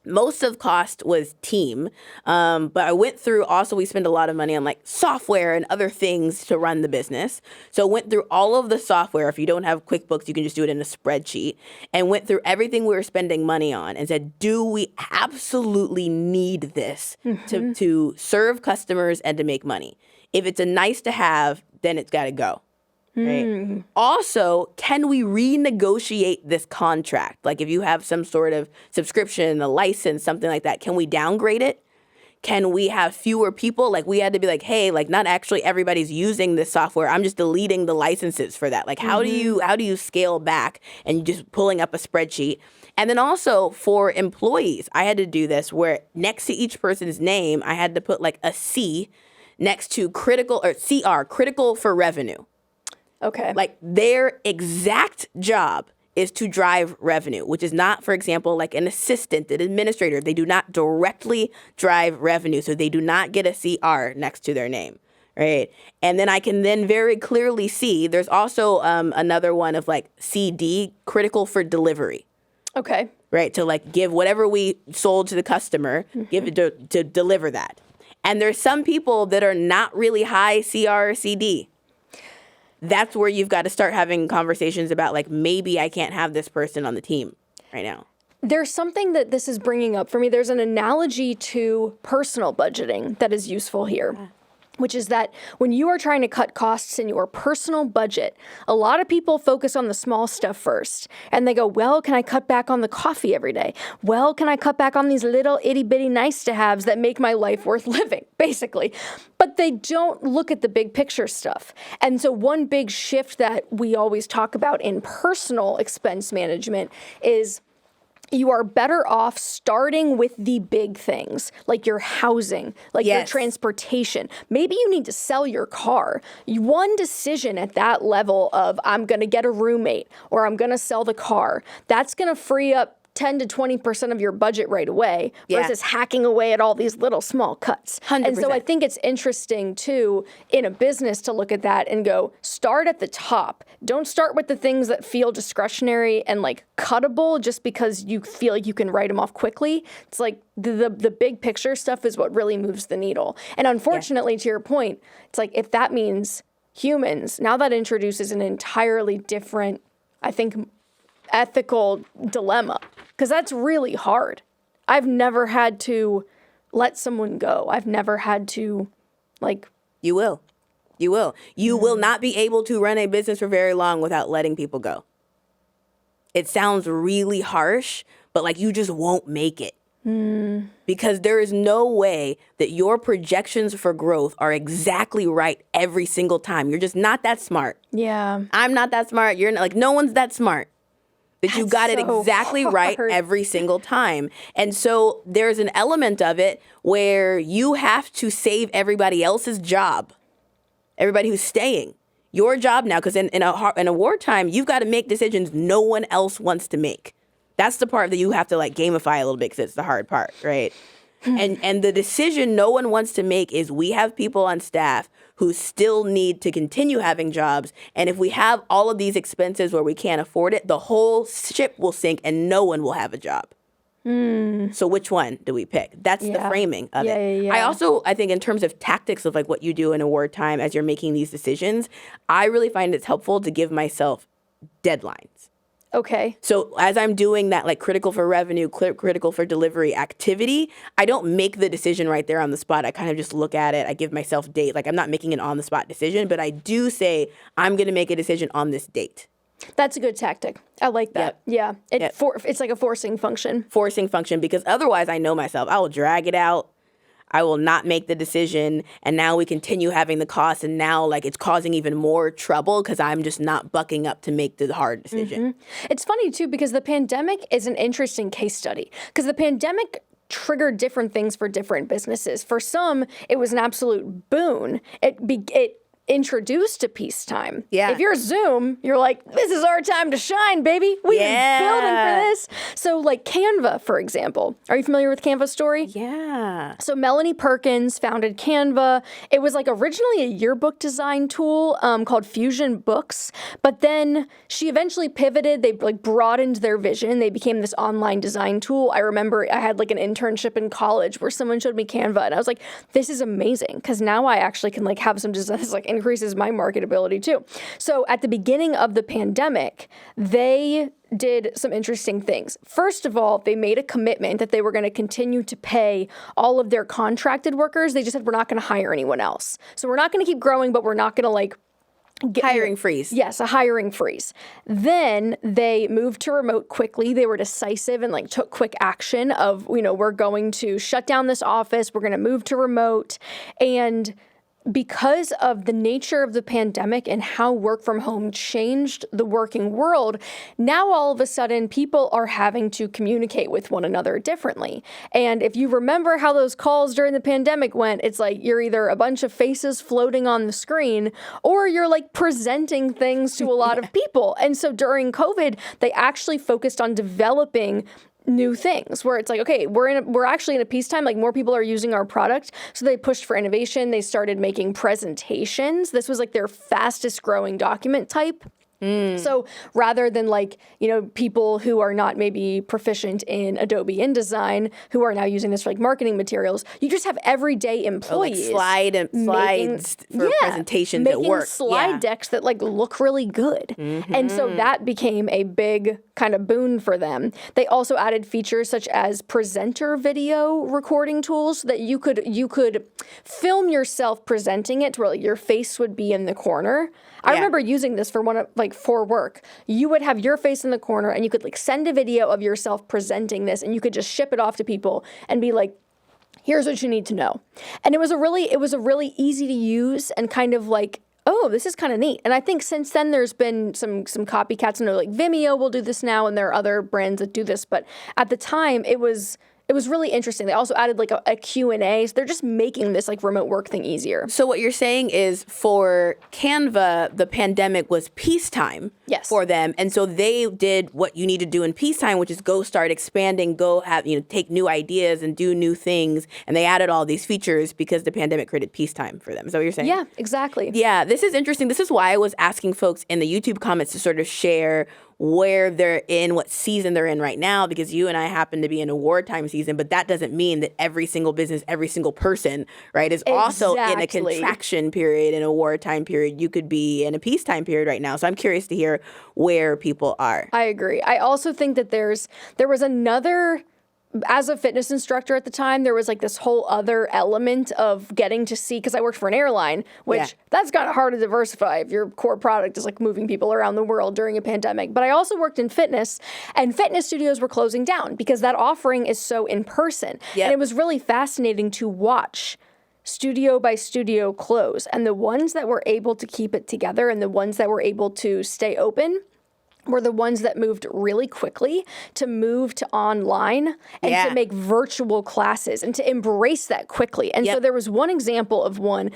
Most of cost was team, but I went through, also we spend a lot of money on like software and other things to run the business. So went through all of the software. If you don't have QuickBooks, you can just do it in a spreadsheet, and went through everything we were spending money on and said, do we absolutely need this to serve customers and to make money? If it's a nice to have, then it's got to go. Right. Also, can we renegotiate this contract? Like if you have some sort of subscription, a license, something like that, can we downgrade it? Can we have fewer people? Like we had to be like, hey, like not actually everybody's using this software. I'm just deleting the licenses for that. Like how do you scale back and just pulling up a spreadsheet? And then also for employees, I had to do this where next to each person's name, I had to put like a C next to critical or CR, critical for revenue. Okay. Like their exact job is to drive revenue, which is not, for example, like an assistant, an administrator. They do not directly drive revenue. So they do not get a CR next to their name, right? And then I can then very clearly see there's also another one of like CD, critical for delivery. Okay. Right? To like give whatever we sold to the customer, give it to deliver that. And there's some people that are not really high CR or CD. That's where you've got to start having conversations about like, maybe I can't have this person on the team right now. There's something that this is bringing up for me. There's an analogy to personal budgeting that is useful here, which is that when you are trying to cut costs in your personal budget, a lot of people focus on the small stuff first. And they go, well, can I cut back on the coffee every day? Well, can I cut back on these little itty bitty nice to haves that make my life worth living, basically. But they don't look at the big picture stuff. And so one big shift that we always talk about in personal expense management is you are better off starting with the big things, like your housing, like your transportation. Maybe you need to sell your car. One decision at that level of I'm going to get a roommate or I'm going to sell the car, that's going to free up 10 to 20% of your budget right away versus hacking away at all these little small cuts. 100%. And so I think it's interesting too in a business to look at that and go, start at the top. Don't start with the things that feel discretionary and like cuttable just because you feel like you can write them off quickly. It's like the big picture stuff is what really moves the needle. And unfortunately, to your point, it's like if that means humans, now that introduces an entirely different, I think, ethical dilemma, because that's really hard. I've never had to let someone go. I've never had to, like... You will. You will. You will not be able to run a business for very long without letting people go. It sounds really harsh, but like you just won't make it. Because there is no way that your projections for growth are exactly right every single time. You're just not that smart. Yeah. I'm not that smart. You're not, like, no one's that smart. That you got it so exactly right hard. every single time. And so there's an element of it where you have to save everybody else's job, everybody who's staying. Your job now, because in a wartime, you've got to make decisions no one else wants to make. That's the part that you have to like gamify a little bit because it's the hard part, right? And the decision no one wants to make is we have people on staff who still need to continue having jobs. And if we have all of these expenses where we can't afford it, the whole ship will sink and no one will have a job. So which one do we pick? That's the framing of it. I think in terms of tactics of like what you do in a wartime as you're making these decisions, I really find it's helpful to give myself deadlines. Okay. So as I'm doing that like critical for revenue, critical for delivery activity, I don't make the decision right there on the spot. I kind of just look at it. I give myself date. Like I'm not making an on the spot decision, but I do say I'm going to make a decision on this date. That's a good tactic. I like that. Yeah. It's like a forcing function. Forcing function, because otherwise I know myself. I will drag it out. I will not make the decision. And now we continue having the cost. And now like it's causing even more trouble because I'm just not bucking up to make the hard decision. It's funny too, because the pandemic is an interesting case study because the pandemic triggered different things for different businesses. For some, it was an absolute boon. It introduced to Peacetime. Yeah. If you're Zoom, you're like, this is our time to shine, baby. We've been building for this. So like Canva, for example. Are you familiar with Canva's story? Yeah. So Melanie Perkins founded Canva. It was like originally a yearbook design tool called Fusion Books, but then she eventually pivoted. They like broadened their vision. They became this online design tool. I remember I had like an internship in college where someone showed me Canva, and I was like, this is amazing, because now I actually can like have some designs, like increases my marketability too. So at the beginning of the pandemic, they did some interesting things. First of all, they made a commitment that they were going to continue to pay all of their contracted workers. They just said, we're not going to hire anyone else. So we're not going to keep growing, but we're not going to like Hiring freeze. Yes, a hiring freeze. Then they moved to remote quickly. They were decisive and like took quick action of, we're going to shut down this office. We're going to move to remote. And because of the nature of the pandemic and how work from home changed the working world, now all of a sudden people are having to communicate with one another differently. And if you remember how those calls during the pandemic went, it's like you're either a bunch of faces floating on the screen or you're like presenting things to a lot of people. And so during COVID, they actually focused on developing new things where it's like, okay, we're actually in a peacetime, like more people are using our product. So they pushed for innovation. They started making presentations. This was like their fastest growing document type. So rather than like, people who are not maybe proficient in Adobe InDesign who are now using this for like marketing materials, you just have everyday employees. Slides for presentations at work. Making slide decks that like look really good. And so that became a big kind of boon for them. They also added features such as presenter video recording tools so that you could film yourself presenting it to where like your face would be in the corner. I remember using this for work. You would have your face in the corner and you could like send a video of yourself presenting this and you could just ship it off to people and be like, here's what you need to know. And it was a really easy to use and kind of like, oh, this is kind of neat. And I think since then there's been some copycats, and like Vimeo will do this now and there are other brands that do this. But at the time it was really interesting. They also added like a Q&A. So they're just making this like remote work thing easier. So what you're saying is for Canva, the pandemic was peacetime for them. And so they did what you need to do in peacetime, which is go start expanding, go have, take new ideas and do new things. And they added all these features because the pandemic created peacetime for them. Is that what you're saying? Yeah, exactly. Yeah, this is interesting. This is why I was asking folks in the YouTube comments to sort of share where they're in, what season they're in right now, because you and I happen to be in a wartime season, but that doesn't mean that every single business, every single person, right, is also in a contraction period, in a wartime period. You could be in a peacetime period right now. So I'm curious to hear where people are. I agree. I also think that there was another, as a fitness instructor at the time, there was like this whole other element of getting to see, because I worked for an airline, which that's kind of hard to diversify if your core product is like moving people around the world during a pandemic. But I also worked in fitness, and fitness studios were closing down because that offering is so in person. And it was really fascinating to watch studio by studio close. And the ones that were able to keep it together and the ones that were able to stay open were the ones that moved really quickly to move to online and to make virtual classes and to embrace that quickly. And so there was one example of one.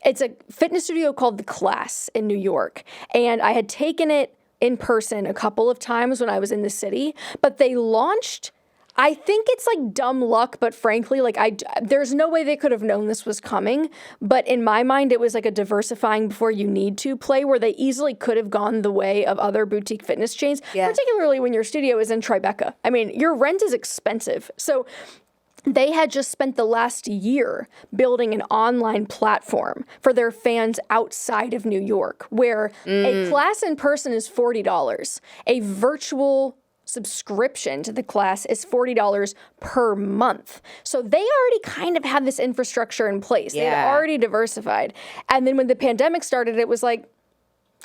It's a fitness studio called The Class in New York. And I had taken it in person a couple of times when I was in the city, but they launched, I think it's like dumb luck, but frankly, like there's no way they could have known this was coming. But in my mind, it was like a diversifying before you need to play where they easily could have gone the way of other boutique fitness chains, particularly when your studio is in Tribeca. I mean, your rent is expensive. So they had just spent the last year building an online platform for their fans outside of New York, where a class in person is $40. A virtual subscription to the class is $40 per month. So they already kind of had this infrastructure in place. They had already diversified. And then when the pandemic started, it was like,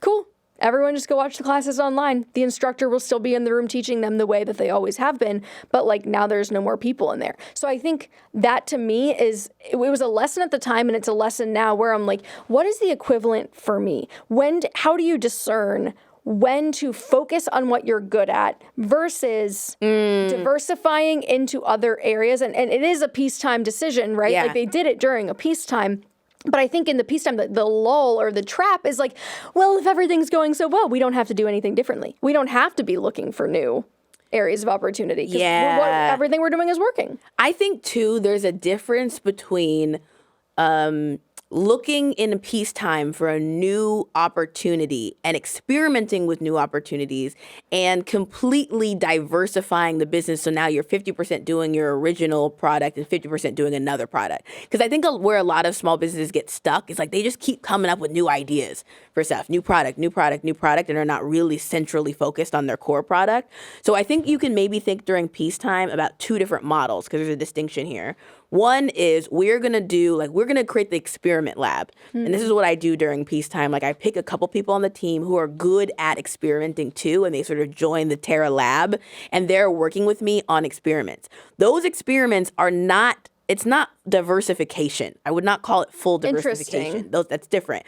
cool. Everyone just go watch the classes online. The instructor will still be in the room teaching them the way that they always have been, but like now there's no more people in there. So I think that to me it was a lesson at the time and it's a lesson now where I'm like, what is the equivalent for me? How do you discern when to focus on what you're good at versus diversifying into other areas? And it is a peacetime decision, right? Like they did it during a peacetime. But I think in the peacetime, the lull or the trap is like, well, if everything's going so well, we don't have to do anything differently. We don't have to be looking for new areas of opportunity. 'Cause everything we're doing is working. I think, too, there's a difference between looking in peacetime for a new opportunity and experimenting with new opportunities and completely diversifying the business. So now you're 50% doing your original product and 50% doing another product. Because I think where a lot of small businesses get stuck is like they just keep coming up with new ideas for stuff, new product, and are not really centrally focused on their core product. So I think you can maybe think during peacetime about two different models because there's a distinction here. One is we're going to create the experiment lab. And this is what I do during peacetime. Like I pick a couple people on the team who are good at experimenting too, and they sort of join the Terra lab and they're working with me on experiments. Those experiments it's not diversification. I would not call it full diversification. That's different.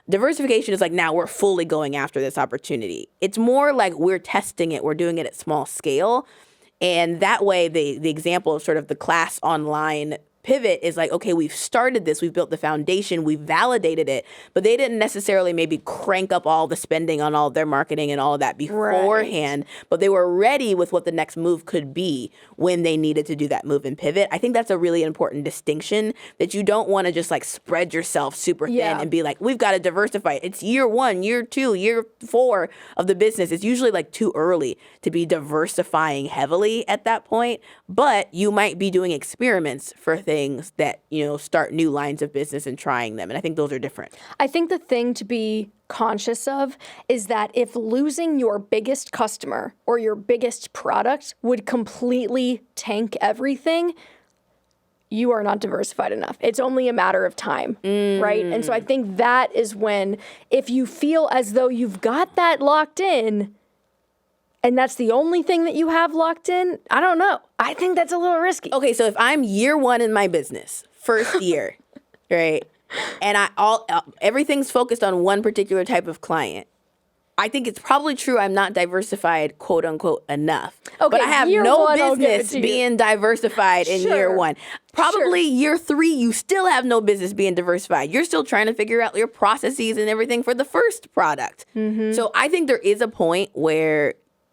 Diversification is like, now we're fully going after this opportunity. It's more like we're testing it. We're doing it at small scale. And that way, the example of sort of the class online pivot is like, okay, we've started this, we've built the foundation, we've validated it, but they didn't necessarily maybe crank up all the spending on all of their marketing and all of that beforehand, but they were ready with what the next move could be when they needed to do that move and pivot. I think that's a really important distinction, that you don't want to just like spread yourself super thin and be like, we've got to diversify. It's year 1, year 2, year 4 of the business. It's usually like too early to be diversifying heavily at that point, but you might be doing experiments for things that, start new lines of business and trying them. And I think those are different. I think the thing to be conscious of is that if losing your biggest customer or your biggest product would completely tank everything, you are not diversified enough. It's only a matter of time, right? And so I think that is when, if you feel as though you've got that locked in, and that's the only thing that you have locked in, I don't know. I think that's a little risky. Okay, so if I'm year 1 in my business, first year, right, and everything's focused on one particular type of client, I think it's probably true I'm not diversified, quote unquote, enough. Okay, but I have no business being diversified in year 1. Probably year 3, you still have no business being diversified. You're still trying to figure out your processes and everything for the first product. So I think there is a point where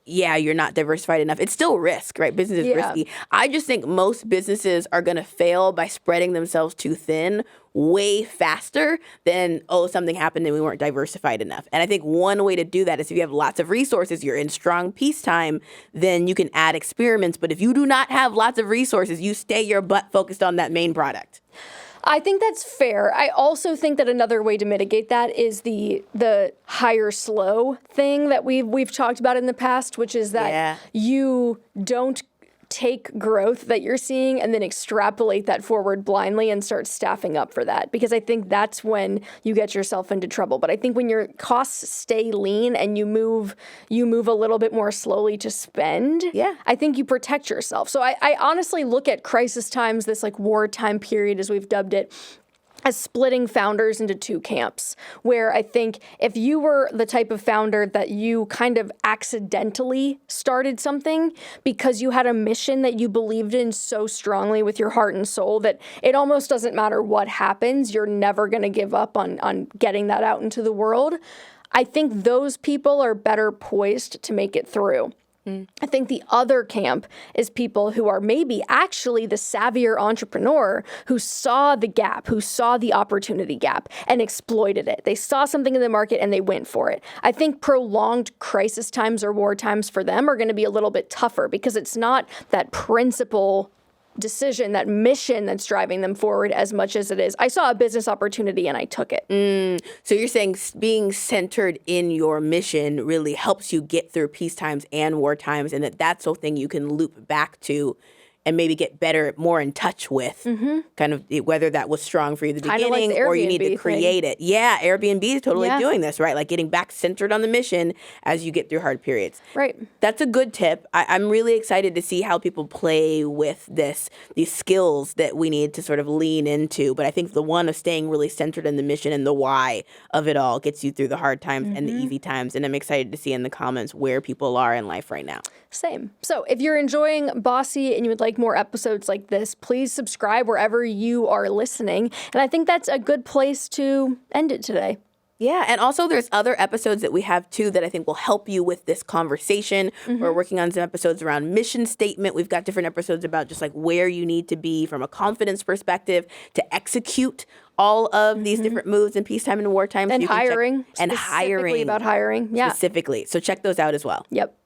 you're not diversified enough. It's still risk, right? Business is risky. I just think most businesses are going to fail by spreading themselves too thin way faster than, something happened and we weren't diversified enough. And I think one way to do that is if you have lots of resources, you're in strong peacetime, then you can add experiments. But if you do not have lots of resources, you stay your butt focused on that main product. I think that's fair. I also think that another way to mitigate that is the higher slow thing that we've talked about in the past, which is that you don't take growth that you're seeing and then extrapolate that forward blindly and start staffing up for that, because I think that's when you get yourself into trouble. But I think when your costs stay lean and you move a little bit more slowly to spend, I think you protect yourself. So I honestly look at crisis times, this like wartime period as we've dubbed it, as splitting founders into two camps, where I think if you were the type of founder that you kind of accidentally started something because you had a mission that you believed in so strongly with your heart and soul that it almost doesn't matter what happens, you're never going to give up on getting that out into the world, I think those people are better poised to make it through. I think the other camp is people who are maybe actually the savvier entrepreneur who saw the gap, who saw the opportunity gap and exploited it. They saw something in the market and they went for it. I think prolonged crisis times or war times for them are going to be a little bit tougher because it's not that principal decision, that mission that's driving them forward as much as it is, I saw a business opportunity and I took it. So you're saying being centered in your mission really helps you get through peace times and war times, and that's something you can loop back to and maybe get better, more in touch with, kind of whether that was strong for you at the beginning or you need to create it. Yeah, Airbnb is totally doing this, right? Like getting back centered on the mission as you get through hard periods. Right. That's a good tip. I'm really excited to see how people play with these skills that we need to sort of lean into. But I think the one of staying really centered in the mission and the why of it all gets you through the hard times and the easy times. And I'm excited to see in the comments where people are in life right now. Same. So if you're enjoying Bossy and you would like like more episodes like this, please subscribe wherever you are listening. And I think that's a good place to end it today. Yeah, and also there's other episodes that we have too that I think will help you with this conversation. We're working on some episodes around mission statement. We've got different episodes about just like where you need to be from a confidence perspective to execute all of these different moves in peacetime and wartime. And hiring. And hiring. Specifically about hiring. Yeah. Specifically. So check those out as well. Yep.